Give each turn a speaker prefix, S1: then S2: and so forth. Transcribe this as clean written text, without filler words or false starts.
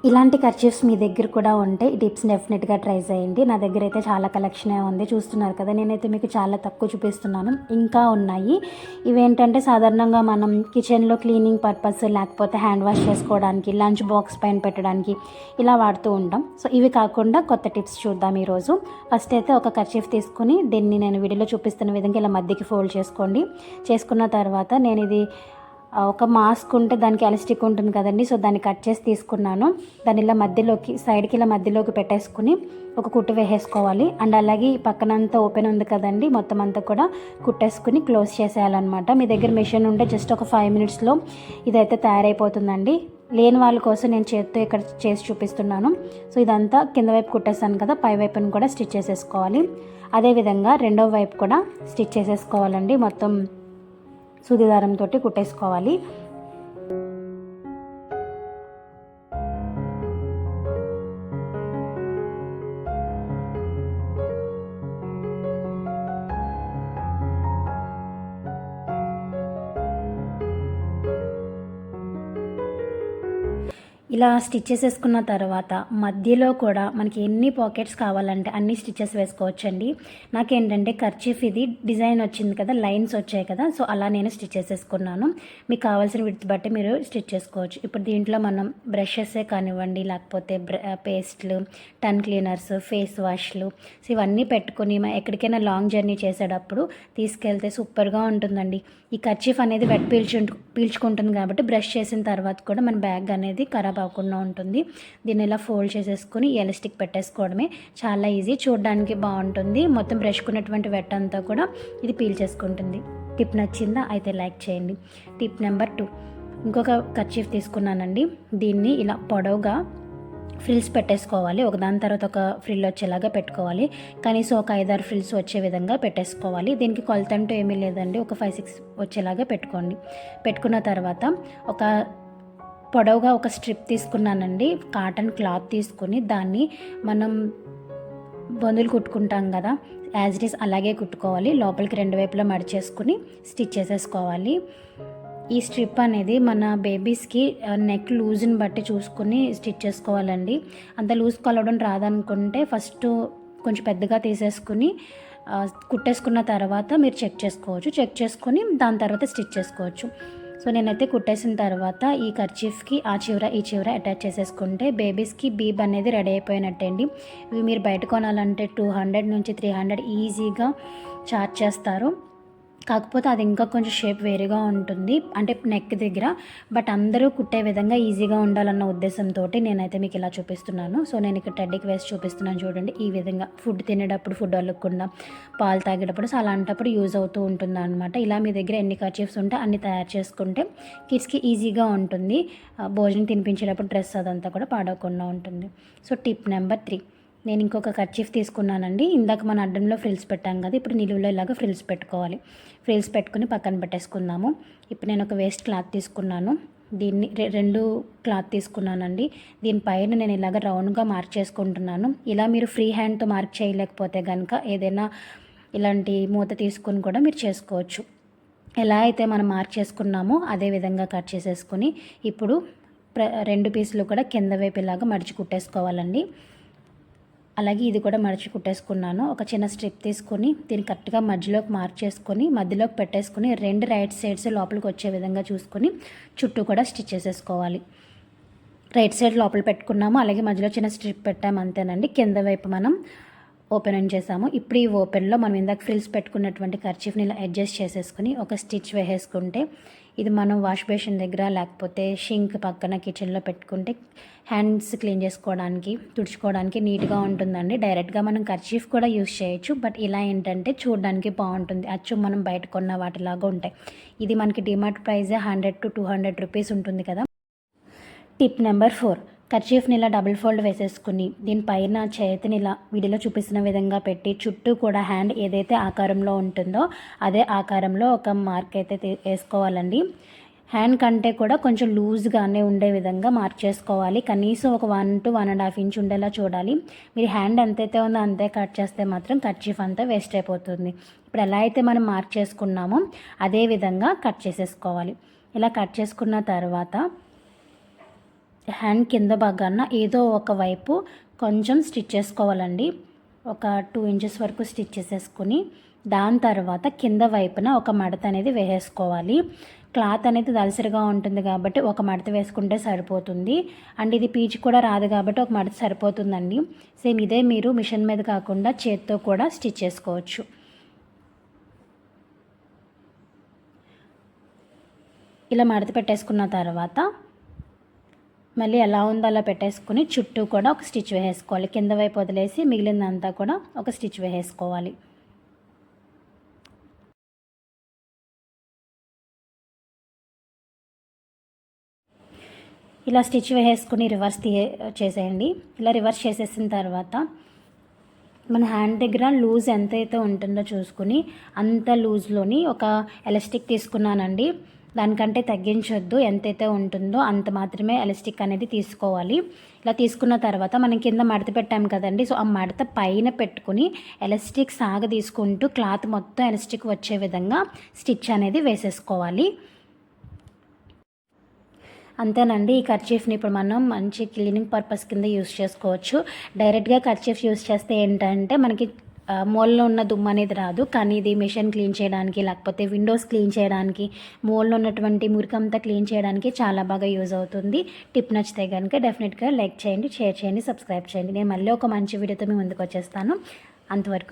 S1: ఇలాంటి కర్చీఫ్స్ మీ దగ్గర కూడా ఉంటే ఈ టిప్స్ డెఫినెట్గా ట్రై చేయండి. నా దగ్గర అయితే చాలా కలెక్షనే ఉంది, చూస్తున్నారు కదా. నేనైతే మీకు చాలా తక్కువ చూపిస్తున్నాను, ఇంకా ఉన్నాయి. ఇవేంటంటే సాధారణంగా మనం కిచెన్లో క్లీనింగ్ పర్పస్, లేకపోతే హ్యాండ్ వాష్ చేసుకోవడానికి, లంచ్ బాక్స్ పైన పెట్టడానికి ఇలా వాడుతూ ఉంటాం. సో ఇవి కాకుండా కొత్త టిప్స్ చూద్దాం ఈరోజు. ఫస్ట్ అయితే ఒక కర్చీఫ్ తీసుకుని దీన్ని నేను వీడియోలో చూపిస్తున్న విధంగా ఇలా మధ్యకి ఫోల్డ్ చేసుకోండి. చేసుకున్న తర్వాత నేను ఇది ఒక మాస్క్ ఉంటే దానికి ఎలాస్టిక్ ఉంటుంది కదండి, సో దాన్ని కట్ చేసి తీసుకున్నాను. దాన్ని ఇలా మధ్యలోకి సైడ్కి ఇలా మధ్యలోకి పెట్టేసుకుని ఒక కుట్టు వేసేసుకోవాలి. అండ్ అలాగే ఈ పక్కనంతా ఓపెన్ ఉంది కదండి, మొత్తం అంతా కూడా కుట్టేసుకుని క్లోజ్ చేసేయాలన్నమాట. మీ దగ్గర మెషిన్ ఉంటే జస్ట్ ఒక 5 మినిట్స్లో ఇదైతే తయారైపోతుందండి. లేని వాళ్ళ కోసం నేను చేతితో ఇక్కడ చేసి చూపిస్తున్నాను. సో ఇదంతా కింద వైపు కుట్టేస్తాను కదా, పై వైపును కూడా స్టిచ్ చేసేసుకోవాలి. అదేవిధంగా రెండవ వైపు కూడా స్టిచ్ చేసేసుకోవాలండి. మొత్తం సూది దారంతో కుట్టేసుకోవాలి. ఇలా స్టిచ్ చేసేసుకున్న తర్వాత మధ్యలో కూడా మనకి ఎన్ని పాకెట్స్ కావాలంటే అన్ని స్టిచెస్ వేసుకోవచ్చండి. నాకేంటంటే కర్చీఫ్ ఇది డిజైన్ వచ్చింది కదా, లైన్స్ వచ్చాయి కదా, సో అలా నేను స్టిచ్ చేసేసుకున్నాను. మీకు కావాల్సిన విడ్త్ బట్టి మీరు స్టిచ్ చేసుకోవచ్చు. ఇప్పుడు దీంట్లో మనం బ్రషెసే కానివ్వండి, లేకపోతే పేస్ట్లు, టన్ క్లీనర్స్, ఫేస్ వాష్లు, సో ఇవన్నీ పెట్టుకుని ఎక్కడికైనా లాంగ్ జర్నీ చేసేటప్పుడు తీసుకెళ్తే సూపర్గా ఉంటుందండి. ఈ కర్చీఫ్ అనేది వెట్ పీల్చుకుంటుంది కాబట్టి బ్రష్ చేసిన తర్వాత కూడా మన బ్యాగ్ అనేది ఖరాబ్ అవ్వకుండా ఉంటుంది. దీన్ని ఇలా ఫోల్డ్ చేసేసుకుని ఎలాస్టిక్ పెట్టేసుకోవడమే, చాలా ఈజీ, చూడడానికి బాగుంటుంది. మొత్తం బ్రష్కున్నటువంటి వెట్ అంతా కూడా ఇది పీల్చేసుకుంటుంది. టిప్ నచ్చిందా? అయితే లైక్ చేయండి. టిప్ నెంబర్ 2, ఇంకొక కర్చీఫ్ తీసుకున్నానండి. దీన్ని ఇలా పొడవుగా ఫ్రిల్స్ పెట్టేసుకోవాలి. ఒకదాని తర్వాత ఒక ఫ్రిల్ వచ్చేలాగా పెట్టుకోవాలి. కనీసం ఒక 5-6 ఫ్రిల్స్ వచ్చే విధంగా పెట్టేసుకోవాలి. దీనికి కొలత అంటూ ఏమీ లేదండి, ఒక 5-6 వచ్చేలాగా పెట్టుకోండి. పెట్టుకున్న తర్వాత ఒక పొడవుగా ఒక స్ట్రిప్ తీసుకున్నానండి. కాటన్ క్లాత్ తీసుకుని దాన్ని మనం బొందులు కుట్టుకుంటాం కదా, యాజ్ ఇట్ ఈస్ అలాగే కుట్టుకోవాలి. లోపలికి 2 వైపులా మడిచేసుకుని స్టిచ్ చేసేసుకోవాలి. ఈ స్ట్రిప్ అనేది మన బేబీస్కి నెక్ లూజ్ని బట్టి చూసుకుని స్టిచ్ చేసుకోవాలండి. అంత లూజ్ కొలవడం రాదనుకుంటే ఫస్ట్ కొంచెం పెద్దగా తీసేసుకుని కుట్టేసుకున్న తర్వాత మీరు చెక్ చేసుకోవచ్చు. చెక్ చేసుకొని దాని తర్వాత స్టిచ్ చేసుకోవచ్చు. సో నేనైతే కుట్టేసిన తర్వాత ఈ కర్చీఫ్కి ఆ చివర ఈ చివర అటాచ్ చేసేసుకుంటే బేబీస్కి బీబ్ అనేది రెడీ అయిపోయినట్టే అండి. ఇవి మీరు బయట కొనాలంటే 200 నుంచి 300 ఈజీగా చార్జ్ చేస్తారు. కాకపోతే అది ఇంకా కొంచెం షేప్ వేరుగా ఉంటుంది, అంటే నెక్ దగ్గర. బట్ అందరూ కుట్టే విధంగా ఈజీగా ఉండాలన్న ఉద్దేశంతో నేనైతే మీకు ఇలా చూపిస్తున్నాను. సో నేను ఇక్కడ టెడ్డీకి వేసి చూపిస్తున్నాను చూడండి. ఈ విధంగా ఫుడ్ తినేటప్పుడు, ఫుడ్ అల్లకుండా, పాలు తాగేటప్పుడు, సో అలాంటప్పుడు యూజ్ అవుతూ ఉంటుంది అనమాట. ఇలా మీ దగ్గర ఎన్ని కర్చీఫ్స్ ఉంటే అన్ని తయారు చేసుకుంటే కిడ్స్కి ఈజీగా ఉంటుంది. భోజనం తినిపించేటప్పుడు డ్రెస్ అదంతా కూడా పాడవకుండా ఉంటుంది. సో టిప్ నెంబర్ 3, నేను ఇంకొక కర్చీఫ్ తీసుకున్నానండి. ఇందాక మన అడ్డంలో ఫ్రిల్స్ పెట్టాం కదా, ఇప్పుడు నిలువులో ఇలాగా ఫ్రిల్స్ పెట్టుకోవాలి. ఫ్రిల్స్ పెట్టుకుని పక్కన పెట్టేసుకుందాము. ఇప్పుడు నేను ఒక వేస్ట్ క్లాత్ తీసుకున్నాను. దీన్ని 2 క్లాత్ తీసుకున్నానండి. దీనిపైన నేను ఇలాగ రౌండ్గా మార్క్ చేసుకుంటున్నాను. ఇలా మీరు ఫ్రీ హ్యాండ్తో మార్క్ చేయలేకపోతే కనుక ఏదైనా ఇలాంటి మూత తీసుకొని కూడా మీరు చేసుకోవచ్చు. ఎలా అయితే మనం మార్క్ చేసుకున్నామో అదే విధంగా కట్ చేసేసుకుని ఇప్పుడు 2 పీసులు కూడా కింద వైపు ఇలాగా మడిచి కుట్టేసుకోవాలండి. అలాగే ఇది కూడా మడిచి కుట్టేసుకున్నాను. ఒక చిన్న స్ట్రిప్ తీసుకొని దీన్ని కరెక్ట్గా మధ్యలోకి మార్క్ చేసుకొని మధ్యలోకి పెట్టేసుకుని 2 రైట్ సైడ్స్ లోపలికి వచ్చే విధంగా చూసుకొని చుట్టూ కూడా స్టిచ్ చేసేసుకోవాలి. రైట్ సైడ్ లోపల పెట్టుకున్నాము, అలాగే మధ్యలో చిన్న స్ట్రిప్ పెట్టాము, అంతేనండి. కింద వైపు మనం ఓపెన్ చేసాము. ఇప్పుడు ఈ ఓపెన్లో మనం ఇందాక ఫ్రిల్స్ పెట్టుకున్నటువంటి కర్చీఫ్ని ఇలా అడ్జస్ట్ చేసేసుకుని ఒక స్టిచ్ వేసేసుకుంటే ఇది మనం వాష్ బేసిన్ దగ్గర లేకపోతే షింక్ పక్కన కిచెన్లో పెట్టుకుంటే హ్యాండ్స్ క్లీన్ చేసుకోవడానికి, తుడుచుకోవడానికి నీట్గా ఉంటుందండి. డైరెక్ట్గా మనం కర్చీఫ్ కూడా యూస్ చేయొచ్చు. బట్ ఇలా ఏంటంటే చూడడానికి బాగుంటుంది, అచ్చు మనం బయట కొన్న వాటిలాగా ఉంటాయి. ఇది మనకి డిమార్ట్ ప్రైస్ 100 to 200 రూపీస్ ఉంటుంది కదా. టిప్ నెంబర్ 4, కర్చీఫ్ని ఇలా డబుల్ ఫోల్డ్ వేసేసుకుని దీనిపైన చేతిని ఇలా వీడియోలో చూపిస్తున్న విధంగా పెట్టి చుట్టూ కూడా హ్యాండ్ ఏదైతే ఆకారంలో ఉంటుందో అదే ఆకారంలో ఒక మార్క్ అయితే వేసుకోవాలండి. హ్యాండ్ కంటే కూడా కొంచెం లూజ్గానే ఉండే విధంగా మార్క్ చేసుకోవాలి. కనీసం ఒక 1 to 1.5 ఇంచ్ ఉండేలా చూడాలి. మీరు హ్యాండ్ ఎంతైతే ఉందో అంతే కట్ చేస్తే మాత్రం కర్చీఫ్ అంతా వేస్ట్ అయిపోతుంది. ఇప్పుడు ఎలా అయితే మనం మార్క్ చేసుకున్నామో అదే విధంగా కట్ చేసేసుకోవాలి. ఇలా కట్ చేసుకున్న తర్వాత హ్యాండ్ కింద భాగాన ఏదో ఒక వైపు కొంచెం స్టిచ్ చేసుకోవాలండి. ఒక 2 ఇంచెస్ వరకు స్టిచ్ చేసేసుకుని దాని తర్వాత కింద వైపున ఒక మడత అనేది వేసేసుకోవాలి. క్లాత్ అనేది దలసరిగా ఉంటుంది కాబట్టి ఒక మడత వేసుకుంటే సరిపోతుంది. అండ్ ఇది పీచు కూడా రాదు కాబట్టి ఒక మడత సరిపోతుందండి. సేమ్ ఇదే మీరు మిషన్ మీద కాకుండా చేత్తో కూడా స్టిచ్ చేసుకోవచ్చు. ఇలా మడత పెట్టేసుకున్న తర్వాత మళ్ళీ ఎలా ఉందో అలా పెట్టేసుకుని చుట్టూ కూడా ఒక స్టిచ్ వేసేసుకోవాలి. కింద వైపు వదిలేసి మిగిలిందంతా కూడా ఒక స్టిచ్ వేసేసుకోవాలి. ఇలా స్టిచ్ వేసేసుకుని రివర్స్ చేసేయండి. ఇలా రివర్స్ చేసేసిన తర్వాత మన హ్యాండ్ దగ్గర లూజ్ ఎంతైతే ఉంటుందో చూసుకుని అంత లూజ్లోని ఒక ఎలాస్టిక్ తీసుకున్నానండి. దానికంటే తగ్గించొద్దు, ఎంతైతే ఉంటుందో అంత మాత్రమే ఎలాస్టిక్ అనేది తీసుకోవాలి. ఇలా తీసుకున్న తర్వాత మనం కింద మడత పెట్టాం కదండి, సో ఆ మడత పైన పెట్టుకుని ఎలాస్టిక్ సాగ తీసుకుంటూ క్లాత్ మొత్తం ఎలాస్టిక్ వచ్చే విధంగా స్టిచ్ అనేది వేసేసుకోవాలి. అంతేనండి. ఈ కర్చీఫ్ని ఇప్పుడు మనం మంచి క్లీనింగ్ పర్పస్ కింద యూస్ చేసుకోవచ్చు. డైరెక్ట్గా కర్చీఫ్ యూస్ చేస్తే ఏంటంటే మనకి మూలలో ఉన్న దుమ్ము అనేది రాదు, కానీ ఇది మిషన్ క్లీన్ చేయడానికి లేకపోతే విండోస్ క్లీన్ చేయడానికి మూలలో ఉన్నటువంటి మురికంతా క్లీన్ చేయడానికి చాలా బాగా యూజ్ అవుతుంది. టిప్ నచ్చితే కనుక డెఫినెట్గా లైక్ చేయండి, షేర్ చేయండి, సబ్స్క్రైబ్ చేయండి. నేను మళ్ళీ ఒక మంచి వీడియోతో మీ ముందుకు వచ్చేస్తాను. అంతవరకు